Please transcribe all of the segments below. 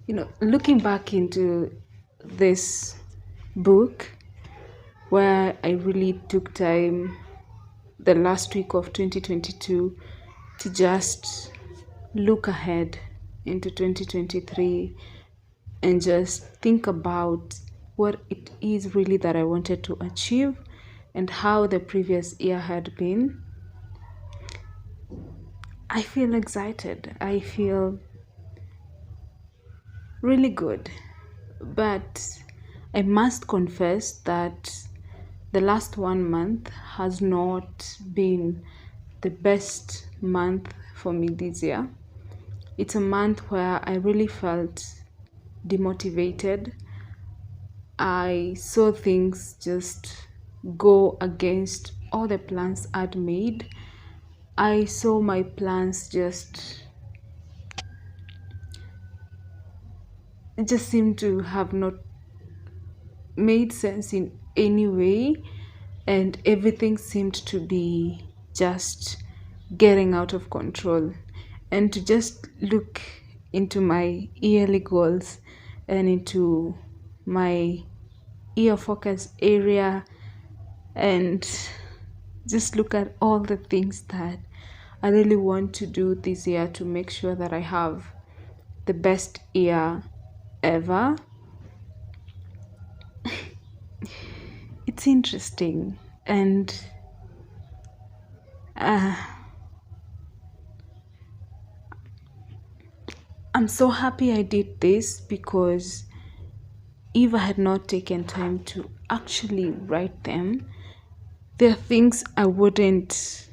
Looking back into this book where I really took time the last week of 2022 to just look ahead into 2023 and just think about what it is really that I wanted to achieve and how the previous year had been. I feel excited. I feel really good. But I must confess that the last 1 month has not been the best month for me this year. It's a month where I really felt demotivated. I saw things just go against all the plans I'd made. I saw my plans just seem to have not made sense in any way, and everything seemed to be just getting out of control. And to just look into my yearly goals and into my year focus area and just look at all the things that I really want to do this year to make sure that I have the best year ever. It's interesting, and I'm so happy I did this, because if I had not taken time to actually write them, there are things I wouldn't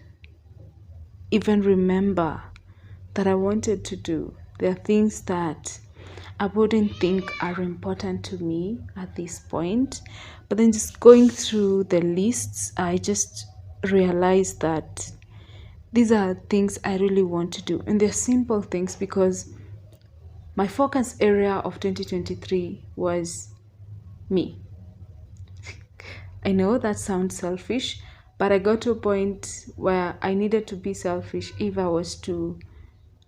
even remember that I wanted to do. There are things that I wouldn't think are important to me at this point. But then just going through the lists, I just realized that these are things I really want to do. And they're simple things, because my focus area of 2023 was me. I know that sounds selfish, but I got to a point where I needed to be selfish if I was to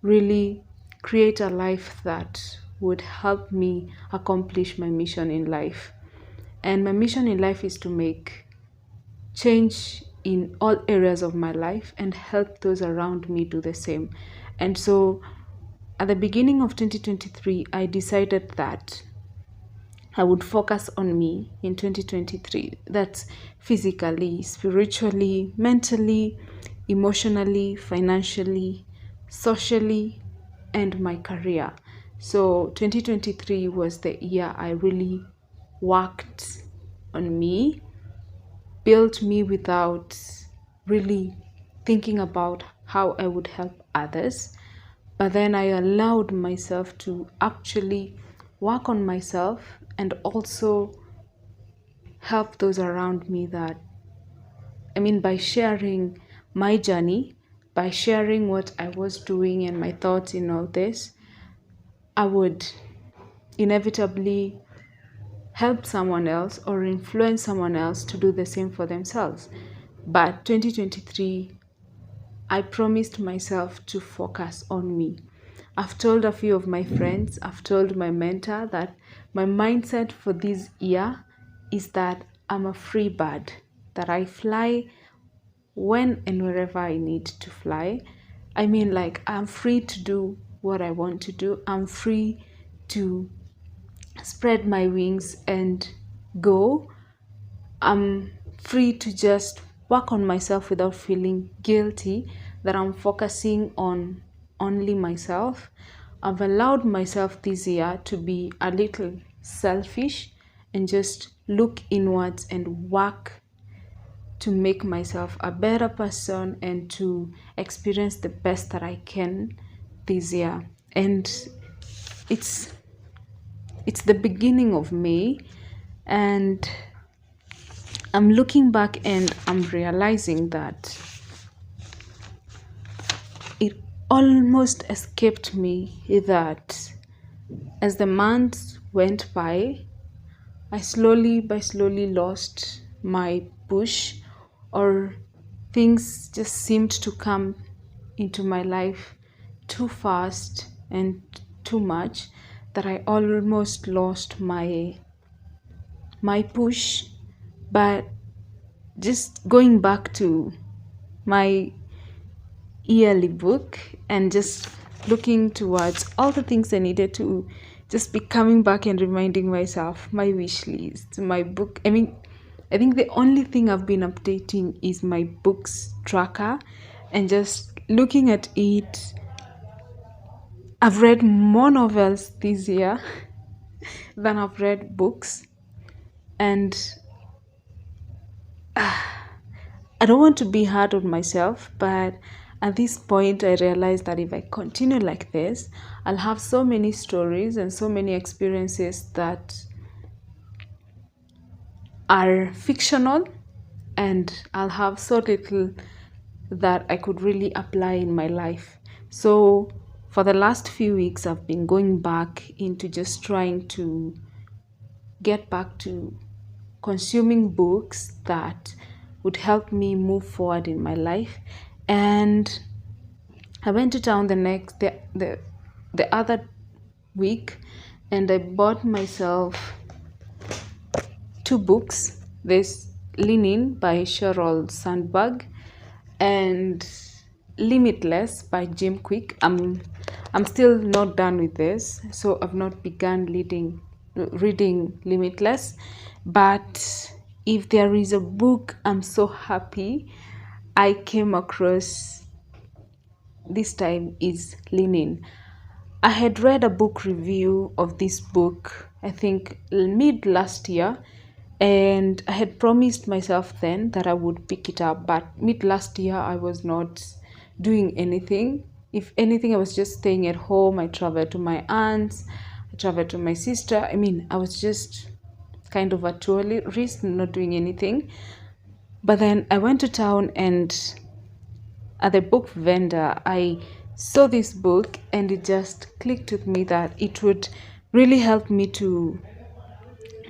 really create a life that would help me accomplish my mission in life. And my mission in life is to make change in all areas of my life and help those around me do the same. And so at the beginning of 2023, I decided that I would focus on me in 2023. That's physically, spiritually, mentally, emotionally, financially, socially, and my career. So 2023 was the year I really worked on me, built me without really thinking about how I would help others. But then I allowed myself to actually work on myself and also help those around me by sharing my journey, by sharing what I was doing and my thoughts in all this, I would inevitably help someone else or influence someone else to do the same for themselves. But 2023, I promised myself to focus on me. I've told a few of my friends, I've told my mentor that my mindset for this year is that I'm a free bird, that I fly when and wherever I need to fly. I'm free to do what I want to do. I'm free to spread my wings and go. I'm free to just work on myself without feeling guilty that I'm focusing on only myself. I've allowed myself this year to be a little selfish and just look inwards and work to make myself a better person and to experience the best that I can this year. And it's the beginning of May, and I'm looking back and I'm realizing that it almost escaped me that as the months went by, I slowly lost my push, or things just seemed to come into my life too fast and too much that I almost lost my push, but just going back to my yearly book and just looking towards all the things I needed to just be coming back and reminding myself my wish list, my book. I mean, I think the only thing I've been updating is my books tracker and just looking at it. I've read more novels this year than I've read books, and I don't want to be hard on myself, but at this point, I realize that if I continue like this, I'll have so many stories and so many experiences that are fictional, and I'll have so little that I could really apply in my life. So, for the last few weeks, I've been going back into just trying to get back to consuming books that would help me move forward in my life. And I went to town the other week, and I bought myself two books. There's Leaning by Sheryl Sandberg and Limitless by Jim Quick. I'm still not done with this, so I've not begun reading Limitless. But if there is a book I'm so happy I came across this time is Leaning. I had read a book review of this book, I think mid last year, and I had promised myself then that I would pick it up. But mid last year, I was not doing anything. If anything, I was just staying at home. I traveled to my aunts, I traveled to my sister. I mean, I was just kind of a tourist, not doing anything. But then I went to town, and at the book vendor, I saw this book, and it just clicked with me that it would really help me to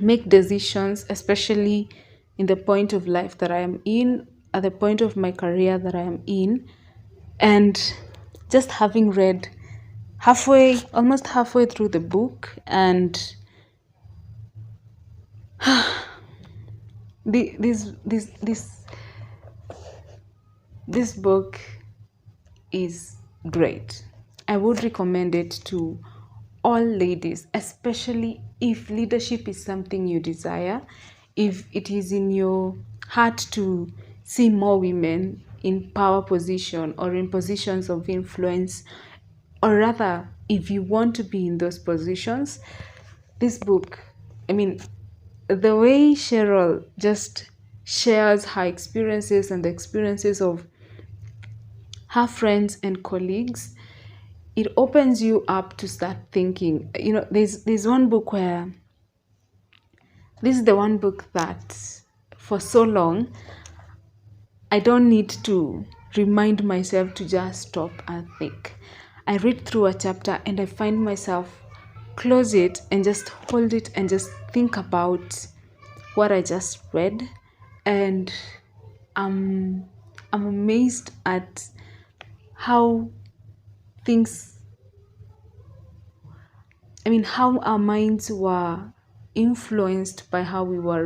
make decisions, especially in the point of life that I am in, at the point of my career that I am in. And just having read almost halfway through the book, and the, this book is great. I would recommend it to all ladies, especially if leadership is something you desire, if it is in your heart to see more women in power position or in positions of influence, or rather, if you want to be in those positions, this book, I mean, the way Cheryl just shares her experiences and the experiences of her friends and colleagues, it opens you up to start thinking. You know, there's one book where this is the one book that for so long I don't need to remind myself to just stop and think. I read through a chapter and I find myself close it and just hold it and just think about what I just read, and I'm amazed at how things, I mean, how our minds were influenced by how we were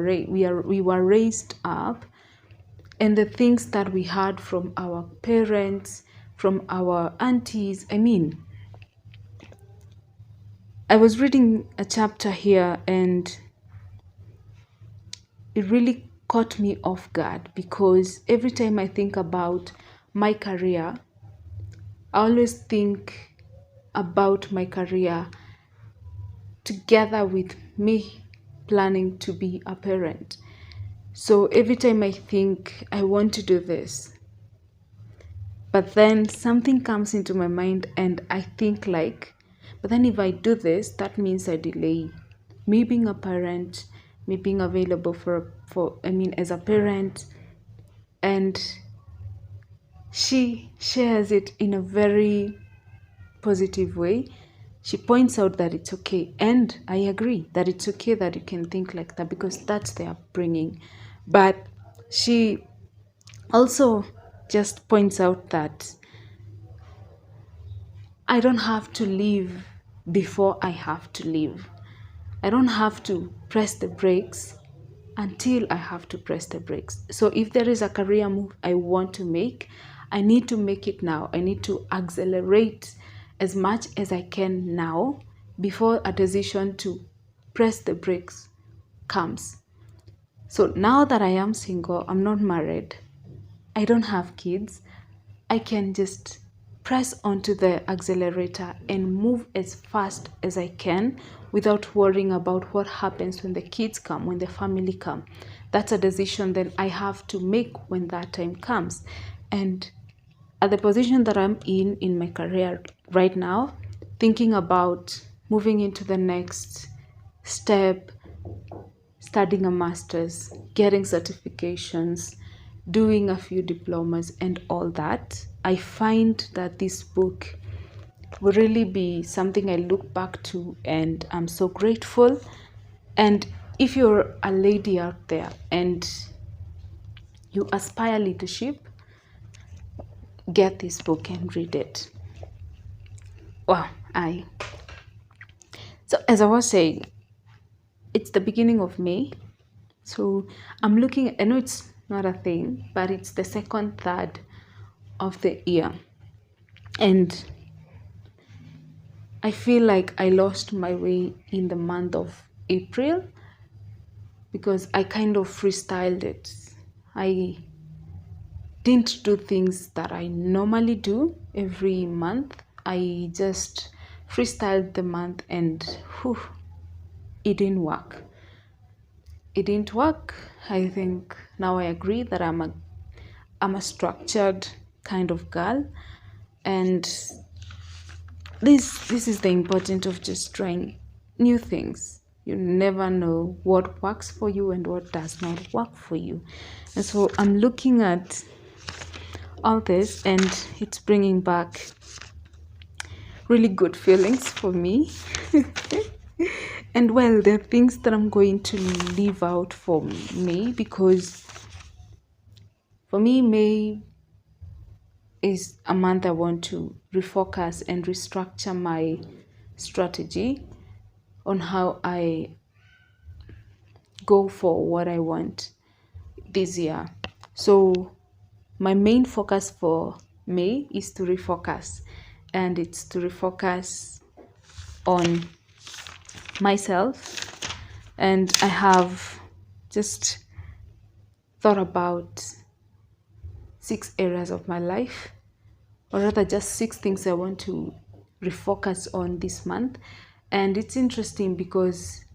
raised up, and the things that we heard from our parents, from our aunties. I mean, I was reading a chapter here, and it really caught me off guard, because every time I think about my career, I always think about my career together with me planning to be a parent. So every time I think I want to do this, but then something comes into my mind and I think like, but then if I do this, that means I delay me being a parent, me being available as a parent. And she shares it in a very positive way. She points out that it's okay, and I agree that it's okay that you can think like that, because that's their upbringing. But she also just points out that I don't have to live before I have to leave. I don't have to press the brakes until I have to press the brakes. So if there is a career move I want to make, I need to make it now. I need to accelerate as much as I can now before a decision to press the brakes comes. So now that I am single, I'm not married, I don't have kids, I can just press onto the accelerator and move as fast as I can without worrying about what happens when the kids come, when the family come. That's a decision that I have to make when that time comes. And at the position that I'm in my career right now, thinking about moving into the next step, studying a master's, getting certifications, doing a few diplomas, and all that, I find that this book will really be something I look back to, and I'm so grateful. And if you're a lady out there and you aspire leadership, get this book and read it. Wow, so as I was saying, it's the beginning of May. So I'm looking, I know it's not a thing, but it's the second third of the year. And I feel like I lost my way in the month of April because I kind of freestyled it. I didn't do things that I normally do every month. I just freestyled the month and it didn't work. It didn't work. I think now I agree that I'm a structured kind of girl, and this is the importance of just trying new things. You never know what works for you and what does not work for you. And so I'm looking at all this and it's bringing back really good feelings for me. And well, there are things that I'm going to leave out for May, because for me, May is a month I want to refocus and restructure my strategy on how I go for what I want this year. So my main focus for May is to refocus, and it's to refocus on myself. And I have just thought about 6 areas of my life, or rather just 6 things I want to refocus on this month. And it's interesting because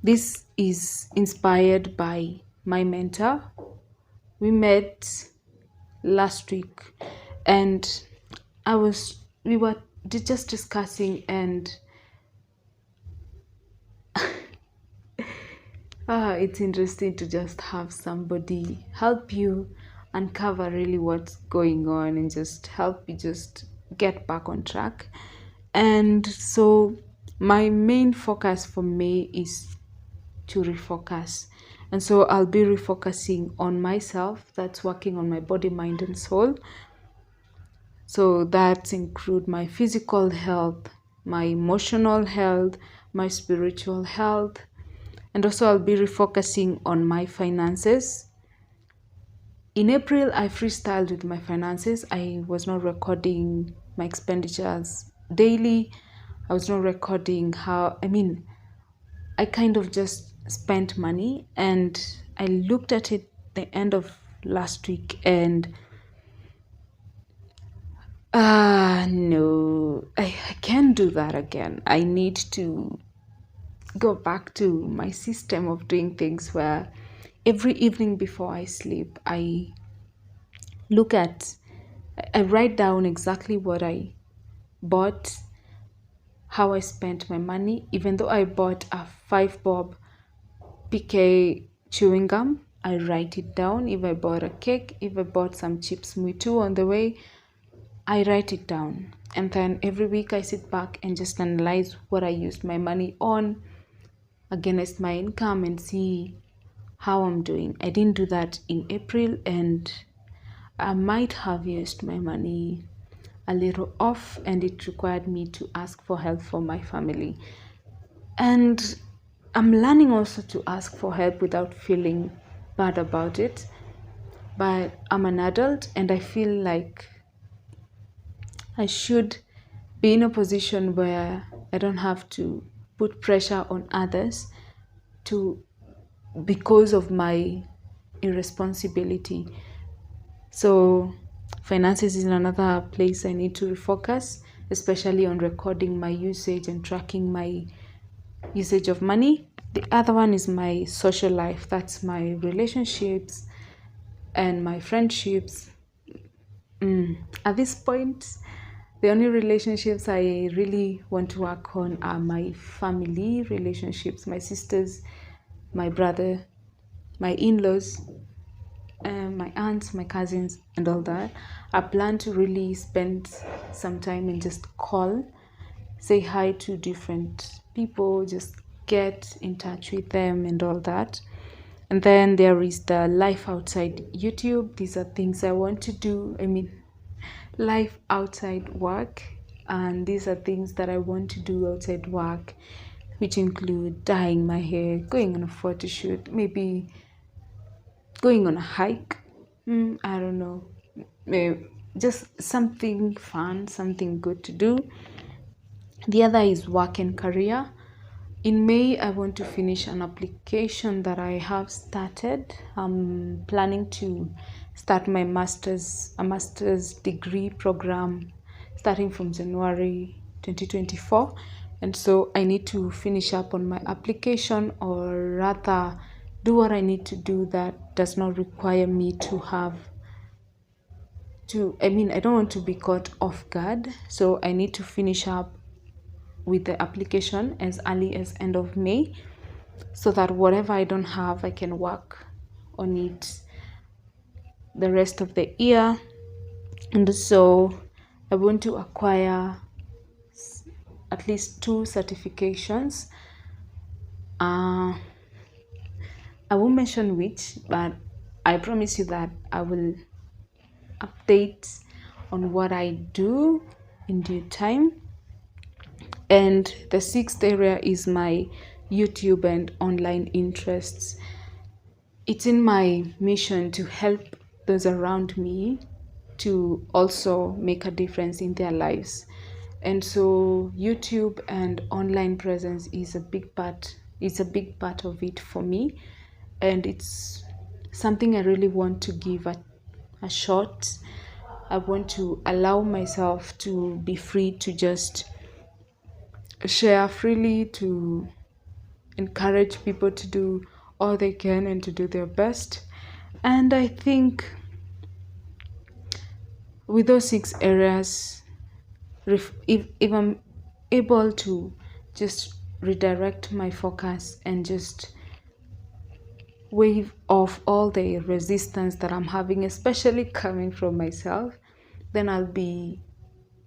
this is inspired by my mentor. We met last week and we were just discussing, and it's interesting to just have somebody help you uncover really what's going on and just help you just get back on track. And so my main focus for May is to refocus. And so I'll be refocusing on myself. That's working on my body, mind, and soul. So that include my physical health, my emotional health, my spiritual health. And also I'll be refocusing on my finances. In April, I freestyled with my finances. I was not recording my expenditures daily. I was not recording I kind of just spent money, and I looked at it the end of last week and no, I can't do that again. I need to go back to my system of doing things where every evening before I sleep, I write down exactly what I bought, how I spent my money. Even though I bought a 5 bob PK chewing gum, I write it down. If I bought a cake, if I bought some chips too on the way, I write it down. And then every week I sit back and just analyze what I used my money on against my income and see how I'm doing. I didn't do that in April, and I might have used my money a little off, and it required me to ask for help from my family. And I'm learning also to ask for help without feeling bad about it. But I'm an adult and I feel like I should be in a position where I don't have to put pressure on others to because of my irresponsibility. So finances is another place I need to refocus, especially on recording my usage and tracking my usage of money. The other one is my social life. That's my relationships and my friendships. At this point, the only relationships I really want to work on are my family relationships, my sisters, my brother, my in-laws, my aunts, my cousins, and all that. I plan to really spend some time and just call, say hi to different people, just get in touch with them and all that. And then there is the life outside YouTube. These are things I want to do. I mean, life outside work. And these are things that I want to do outside work, which include dyeing my hair, going on a photo shoot, maybe going on a hike. I don't know. Just something fun, something good to do. The other is work and career. In May, I want to finish an application that I have started. I'm planning to start my a master's degree program starting from January 2024. And so I need to finish up on my application, or rather do what I need to do that does not require me to I don't want to be caught off guard. So I need to finish up with the application as early as end of May, so that whatever I don't have, I can work on it the rest of the year. And so I want to acquire at least 2 certifications. I won't mention which, but I promise you that I will update on what I do in due time. And the 6th area is my YouTube and online interests. It's in my mission to help those around me to also make a difference in their lives. And so YouTube and online presence is a big part. It's a big part of it for me, and it's something I really want to give a shot. I want to allow myself to be free to just share freely, to encourage people to do all they can and to do their best. And I think with those 6 areas, if I'm able to just redirect my focus and just wave off all the resistance that I'm having, especially coming from myself, then I'll be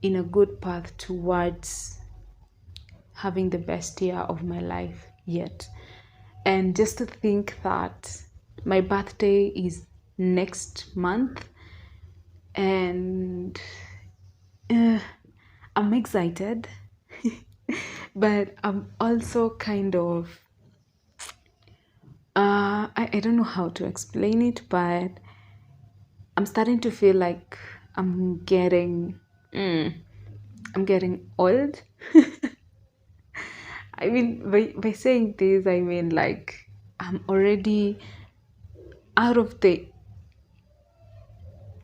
in a good path towards having the best year of my life yet. And just to think that my birthday is next month, and I'm excited, but I'm also kind of, I don't know how to explain it, but I'm starting to feel like I'm getting old. I mean, by saying this, I mean like I'm already out of the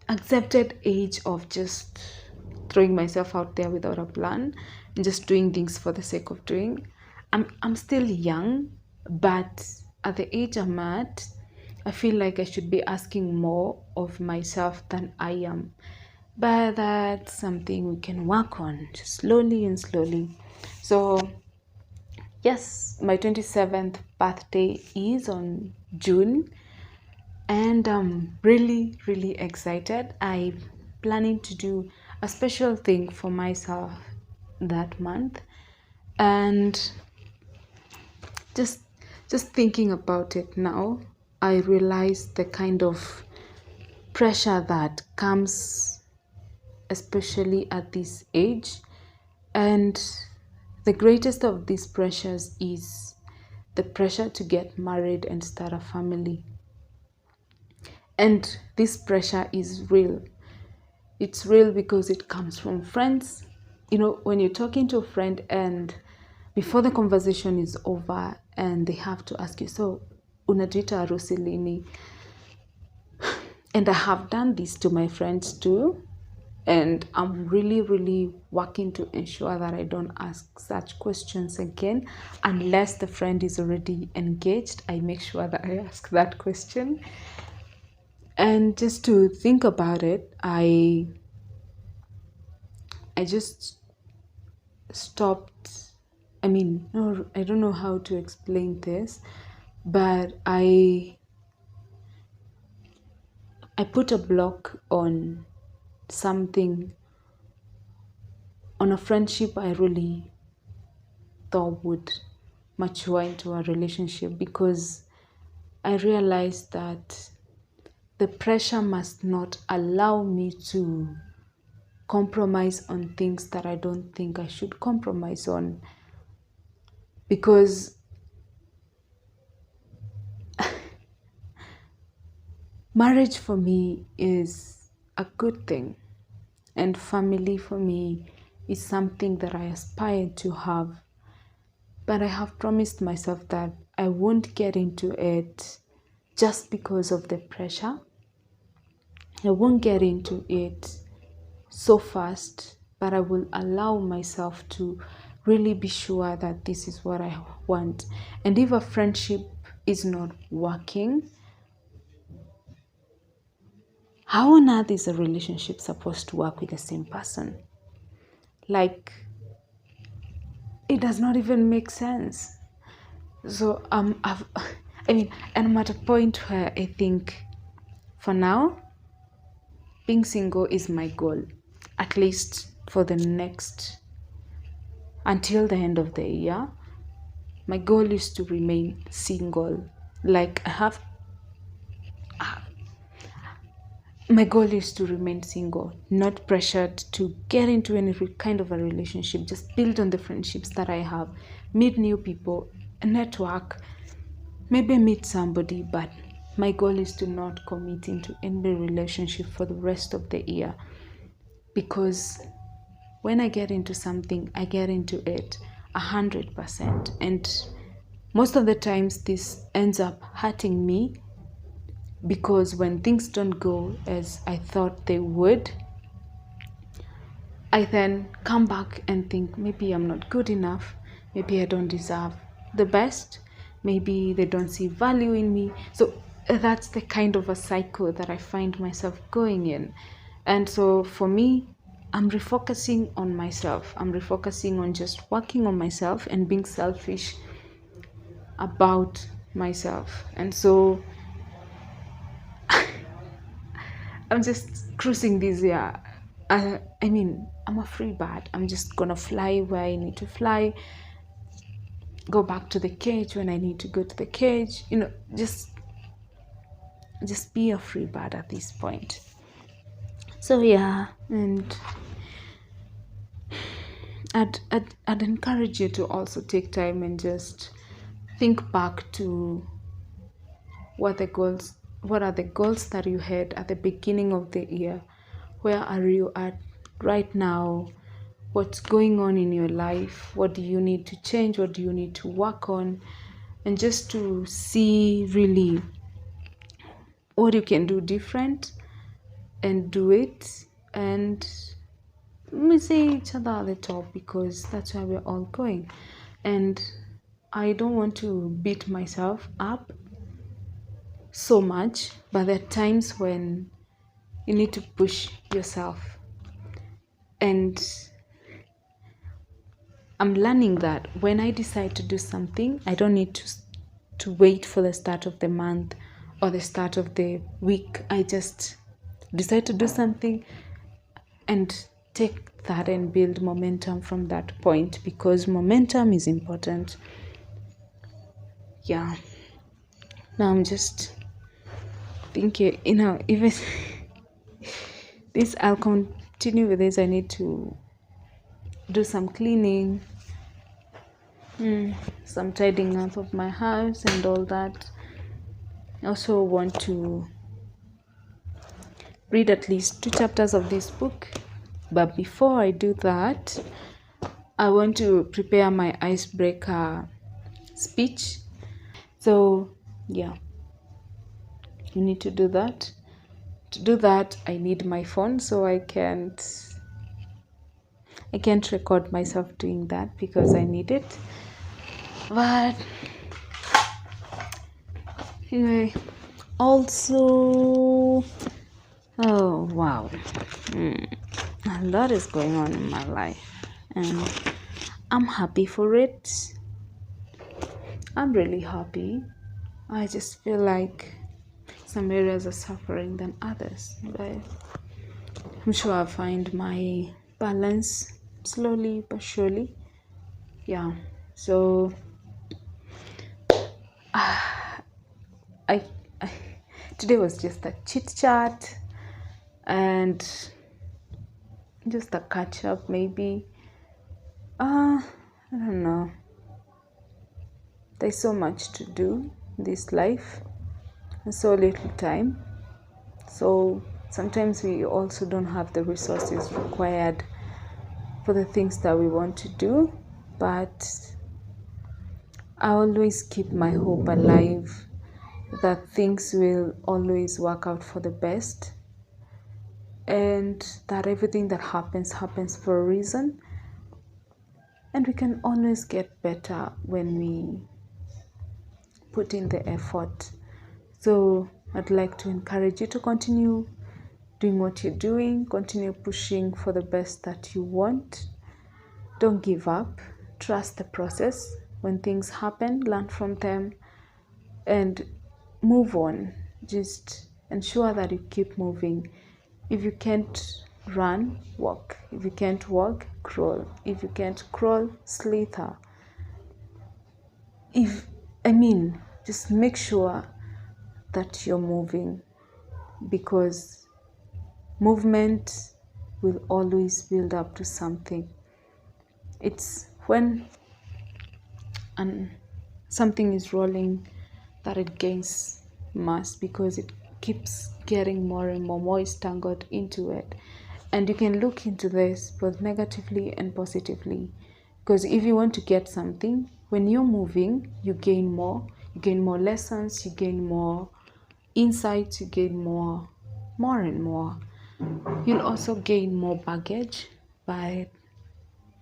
accepted age of just throwing myself out there without a plan and just doing things for the sake of doing. I'm still young, but at the age I'm at, I feel like I should be asking more of myself than I am. But that's something we can work on just slowly and slowly. So yes, my 27th birthday is on June, and I'm really, really excited. I'm planning to do a special thing for myself that month, and just thinking about it now, I realize the kind of pressure that comes especially at this age. And the greatest of these pressures is the pressure to get married and start a family. And this pressure is real. It's real because it comes from friends. When you're talking to a friend and before the conversation is over and they have to ask you, so unajiita harusi lini? And I have done this to my friends too. And I'm really, really working to ensure that I don't ask such questions again. Unless the friend is already engaged, I make sure that I ask that question. And just to think about it, I just stopped. No, I don't know how to explain this, but I put a block on something, on a friendship I really thought would mature into a relationship, because I realized that the pressure must not allow me to compromise on things that I don't think I should compromise on. Because marriage for me is a good thing, and family for me is something that I aspire to have. But I have promised myself that I won't get into it just because of the pressure. I won't get into it so fast, but I will allow myself to really be sure that this is what I want. And if a friendship is not working, how on earth is a relationship supposed to work with the same person? Like, it does not even make sense. So and I'm at a point where I think for now, being single is my goal, at least for the next, until the end of the year. My goal is to remain single. Like my goal is to remain single, not pressured to get into any kind of a relationship. Just build on the friendships that I have, meet new people, network, maybe meet somebody, but my goal is to not commit into any relationship for the rest of the year. Because when I get into something, I get into it 100%. And most of the times this ends up hurting me, because when things don't go as I thought they would, I then come back and think maybe I'm not good enough, maybe I don't deserve the best, maybe they don't see value in me. So that's the kind of a cycle that I find myself going in. And so for me, I'm refocusing on myself. I'm refocusing on just working on myself and being selfish about myself. And so I'm just cruising this year. I'm a free bird. I'm just gonna fly where I need to fly, go back to the cage when I need to go to the cage. Just be a free bird at this point. So yeah, and I'd encourage you to also take time and just think back to what are the goals that you had at the beginning of the year. Where are you at right now? What's going on in your life? What do you need to change? What do you need to work on? And just to see really what you can do different and do it. And we say each other at the top, because that's where we're all going. And I don't want to beat myself up so much, but there are times when you need to push yourself. And I'm learning that when I decide to do something, I don't need to wait for the start of the month or the start of the week. I just decide to do something and take that and build momentum from that point, because momentum is important. Yeah. Now I'm just thinking, even this, I'll continue with this, I need to do some cleaning, some tidying up of my house and all that. I also want to read at least 2 chapters of this book. But before I do that, I want to prepare my icebreaker speech. So yeah, you need to do that. To do that, I need my phone, so I can't record myself doing that because I need it. But anyway, also, oh wow, a lot is going on in my life and I'm happy for it. I'm really happy. I just feel like some areas are suffering than others, but I'm sure I'll find my balance slowly but surely. Yeah, so I today was just a chit chat and just a catch up, maybe. I don't know. There's so much to do in this life and so little time. So sometimes we also don't have the resources required for the things that we want to do, but I always keep my hope alive that things will always work out for the best and that everything that happens for a reason, and we can always get better when we put in the effort. So I'd like to encourage you to continue doing what you're doing, continue pushing for the best that you want. Don't give up. Trust the process. When things happen, learn from them and move on. Just ensure that you keep moving. If you can't run, walk. If you can't walk, crawl. If you can't crawl, slither. Just make sure that you're moving, because movement will always build up to something. It's when something is rolling that it gains mass, because it keeps getting more and more is tangled into it. And you can look into this both negatively and positively, because if you want to get something, when you're moving, you gain more lessons, you gain more insights, you gain more and more. You'll also gain more baggage, but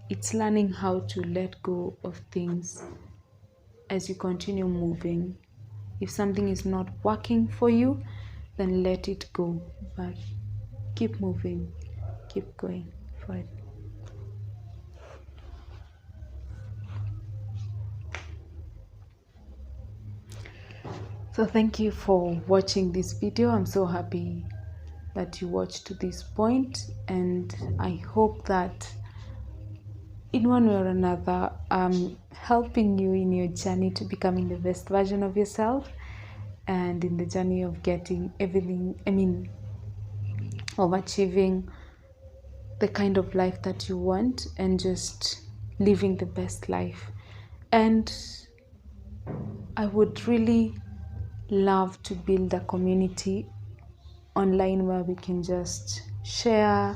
it's learning how to let go of things as you continue moving. If something is not working for you, then let it go, but keep moving, keep going for it. So thank you for watching this video. I'm so happy that you watched to this point, and I hope that in one way or another I'm helping you in your journey to becoming the best version of yourself, and in the journey of getting everything, of achieving the kind of life that you want and just living the best life. And I would really love to build a community online where we can just share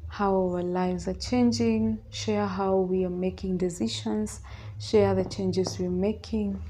how our lives are changing, share how we are making decisions, share the changes we're making,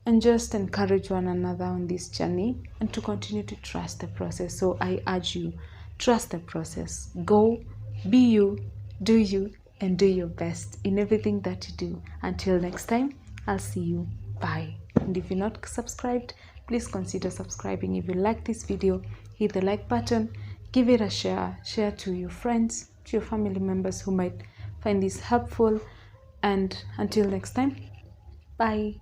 and just encourage one another on this journey and to continue to trust the process. So I urge you, trust the process. Go, be you, do you, and do your best in everything that you do. Until next time, I'll see you. Bye. And if you're not subscribed, please consider subscribing. If you like this video, hit the like button, give it a share to your friends, to your family members who might find this helpful. And until next time, bye.